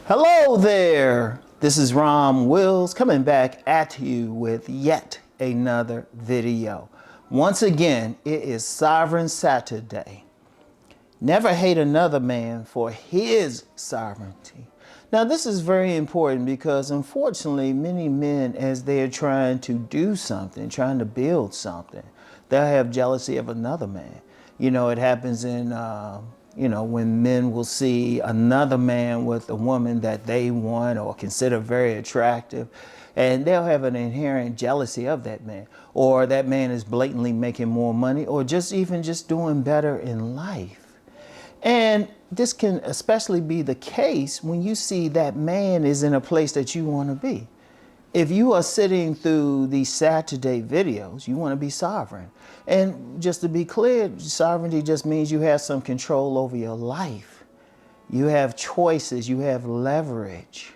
Hello there, this is Rom Wills coming back at you with yet another video. Once again, it is Sovereign Saturday. Never hate another man for his sovereignty. Now this is very important because unfortunately many men, as they're trying to do something, trying to build something, they'll have jealousy of another man. You know, it happens in when men will see another man with a woman that they want or consider very attractive, and they'll have an inherent jealousy of that man, or that man is blatantly making more money, or just doing better in life. And this can especially be the case when you see that man is in a place that you want to be. If you are sitting through these Saturday videos, you want to be sovereign. And just to be clear, sovereignty just means you have some control over your life. You have choices, you have leverage.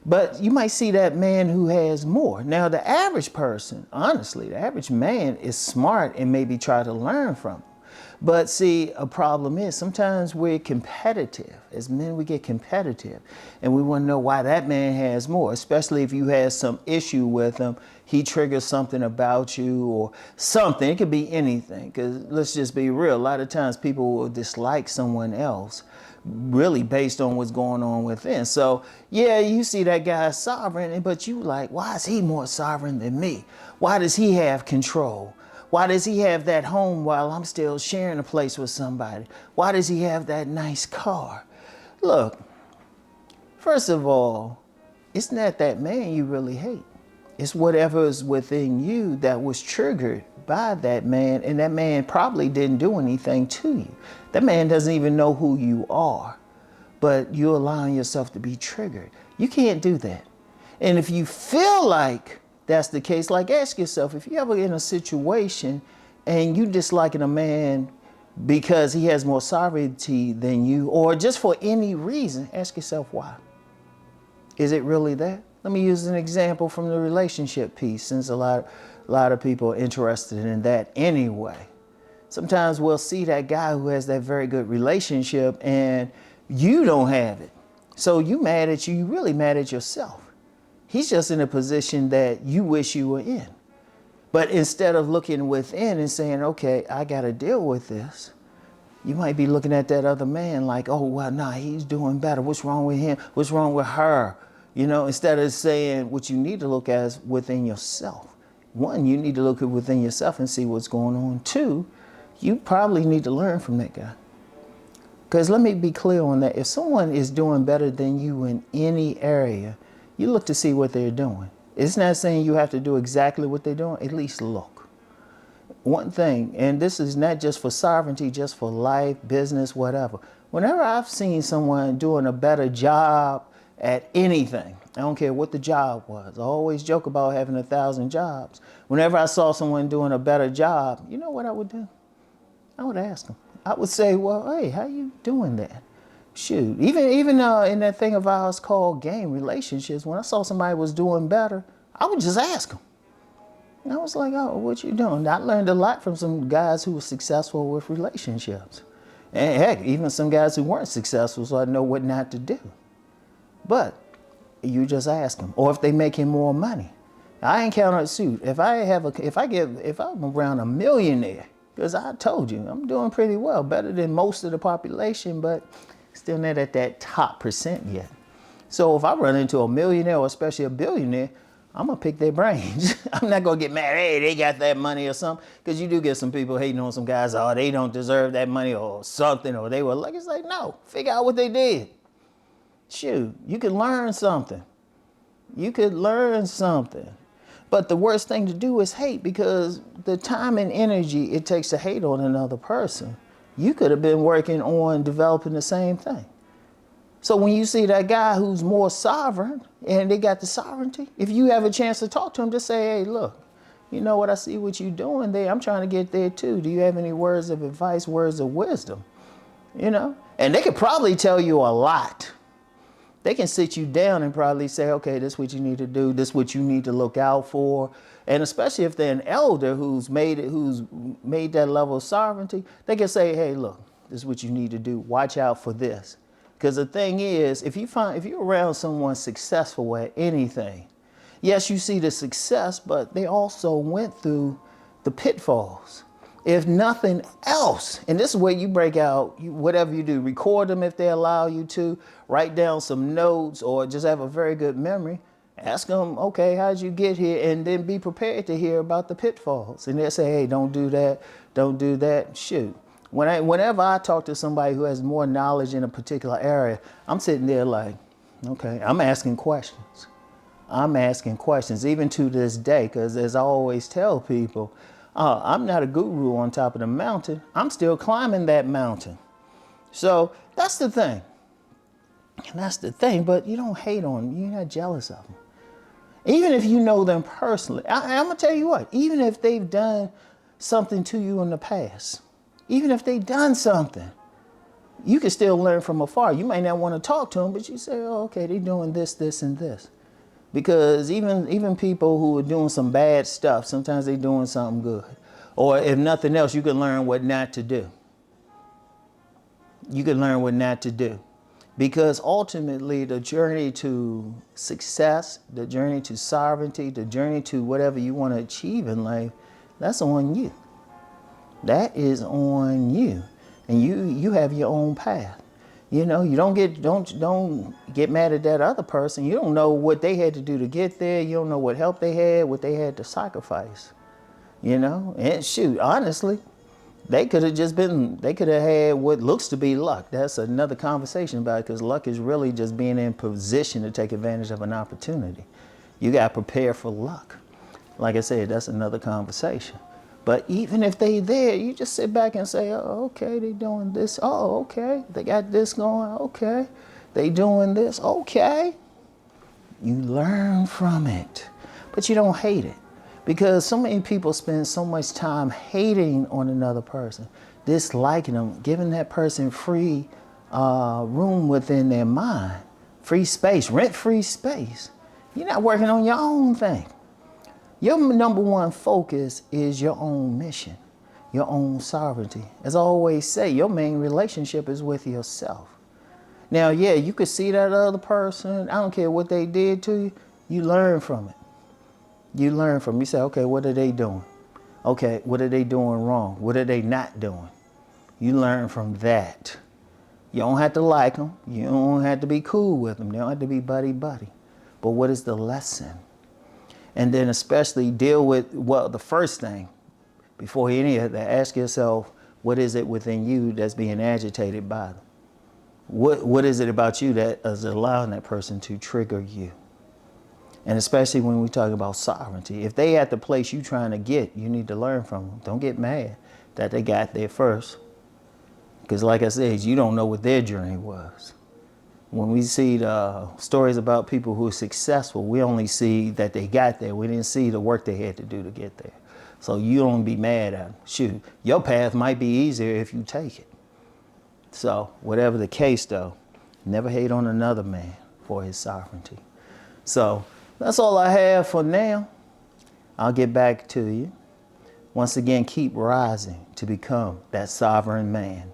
But you might see that man who has more. Now, the average person, honestly, the average man is smart and maybe try to learn from him. But see, a problem is sometimes we're competitive. As men, we get competitive and we want to know why that man has more, especially if you have some issue with him. He triggers something about you or something. It could be anything, because let's just be real. A lot of times people will dislike someone else really based on what's going on within. So yeah, you see that guy sovereign, but you like, why is he more sovereign than me? Why does he have control? Why does he have that home while I'm still sharing a place with somebody? Why does he have that nice car? Look, first of all, it's not that man you really hate. It's whatever is within you that was triggered by that man, and that man probably didn't do anything to you. That man doesn't even know who you are, but you're allowing yourself to be triggered. You can't do that. And if you feel like that's the case, like ask yourself, if you're ever in a situation and you disliking a man because he has more sovereignty than you, or just for any reason, ask yourself why. Is it really that? Let me use an example from the relationship piece, since a lot of people are interested in that anyway. Sometimes we'll see that guy who has that very good relationship and you don't have it. So you mad at you really mad at yourself. He's just in a position that you wish you were in. But instead of looking within and saying, okay, I got to deal with this, you might be looking at that other man like, oh, well, nah, he's doing better. What's wrong with him? What's wrong with her? You know, instead of saying what you need to look at is within yourself. One, you need to look at within yourself and see what's going on. Two, you probably need to learn from that guy. Because let me be clear on that. If someone is doing better than you in any area, you look to see what they're doing. It's not saying you have to do exactly what they're doing. At least look. One thing, and this is not just for sovereignty, just for life, business, whatever. Whenever I've seen someone doing a better job at anything, I don't care what the job was. I always joke about having 1,000 jobs. Whenever I saw someone doing a better job, you know what I would do? I would ask them. I would say, well, hey, how you doing that? Shoot, even in that thing of ours called game relationships, when I saw somebody was doing better, I would just ask them. And I was like, oh, what you doing? I learned a lot from some guys who were successful with relationships. And heck, even some guys who weren't successful, so I know what not to do. But you just ask them. Or if they making more money. I ain't counting a suit. If I'm around a millionaire, because I told you, I'm doing pretty well, better than most of the population, but still not at that top percent yet. So if I run into a millionaire, or especially a billionaire, I'm gonna pick their brains. I'm not gonna get mad, hey, they got that money or something, because you do get some people hating on some guys, oh, they don't deserve that money or something, or they were like, it's like, no, figure out what they did. Shoot, you could learn something. You could learn something. But the worst thing to do is hate, because the time and energy it takes to hate on another person, you could have been working on developing the same thing. So when you see that guy who's more sovereign and they got the sovereignty, if you have a chance to talk to him, just say, hey, look, you know what, I see what you're doing there. I'm trying to get there too. Do you have any words of advice, words of wisdom? You know, and they could probably tell you a lot. They can sit you down and probably say, okay, this is what you need to do. This is what you need to look out for. And especially if they're an elder who's made that level of sovereignty, they can say, hey, look, this is what you need to do. Watch out for this. Because the thing is, if you're around someone successful at anything, yes, you see the success, but they also went through the pitfalls. If nothing else, and this is where you break out, whatever you do, record them if they allow you to, write down some notes, or just have a very good memory. Ask them, okay, how'd you get here? And then be prepared to hear about the pitfalls. And they'll say, hey, don't do that, don't do that. Shoot. Whenever I talk to somebody who has more knowledge in a particular area, I'm sitting there like, okay, I'm asking questions. I'm asking questions, even to this day, because as I always tell people, I'm not a guru on top of the mountain. I'm still climbing that mountain. So that's the thing. And that's the thing, but you don't hate on them. You're not jealous of them. Even if you know them personally, I'm going to tell you what, even if they've done something to you in the past, even if they've done something, you can still learn from afar. You may not want to talk to them, but you say, oh, okay, they're doing this, this, and this. Because even people who are doing some bad stuff, sometimes they're doing something good. Or if nothing else, you can learn what not to do. You can learn what not to do. Because ultimately, the journey to success, the journey to sovereignty, the journey to whatever you want to achieve in life, that's on you. That is on you. And you have your own path. You know, you don't get mad at that other person. You don't know what they had to do to get there. You don't know what help they had, what they had to sacrifice. You know, and shoot, honestly, they could have had what looks to be luck. That's another conversation about it, because luck is really just being in position to take advantage of an opportunity. You got to prepare for luck. Like I said, that's another conversation. But even if they there, you just sit back and say, oh, okay, they doing this. Oh, okay, they got this going. Okay, they doing this. Okay. You learn from it, but you don't hate it. Because so many people spend so much time hating on another person, disliking them, giving that person free room within their mind, free space, rent-free space. You're not working on your own thing. Your number one focus is your own mission, your own sovereignty. As I always say, your main relationship is with yourself. Now, yeah, you could see that other person. I don't care what they did to you. You learn from it. You learn from it. You say, okay, what are they doing? Okay, what are they doing wrong? What are they not doing? You learn from that. You don't have to like them. You don't have to be cool with them. You don't have to be buddy-buddy. But what is the lesson? And then especially deal with, well, the first thing, before any of that, ask yourself, what is it within you that's being agitated by them? What is it about you that is allowing that person to trigger you? And especially when we talk about sovereignty, if they at the place you trying to get, you need to learn from them. Don't get mad that they got there first. Because like I said, you don't know what their journey was. When we see the stories about people who are successful, we only see that they got there. We didn't see the work they had to do to get there. So you don't be mad at them. Shoot, your path might be easier if you take it. So whatever the case though, never hate on another man for his sovereignty. So that's all I have for now. I'll get back to you. Once again, keep rising to become that sovereign man.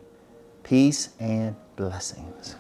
Peace and blessings.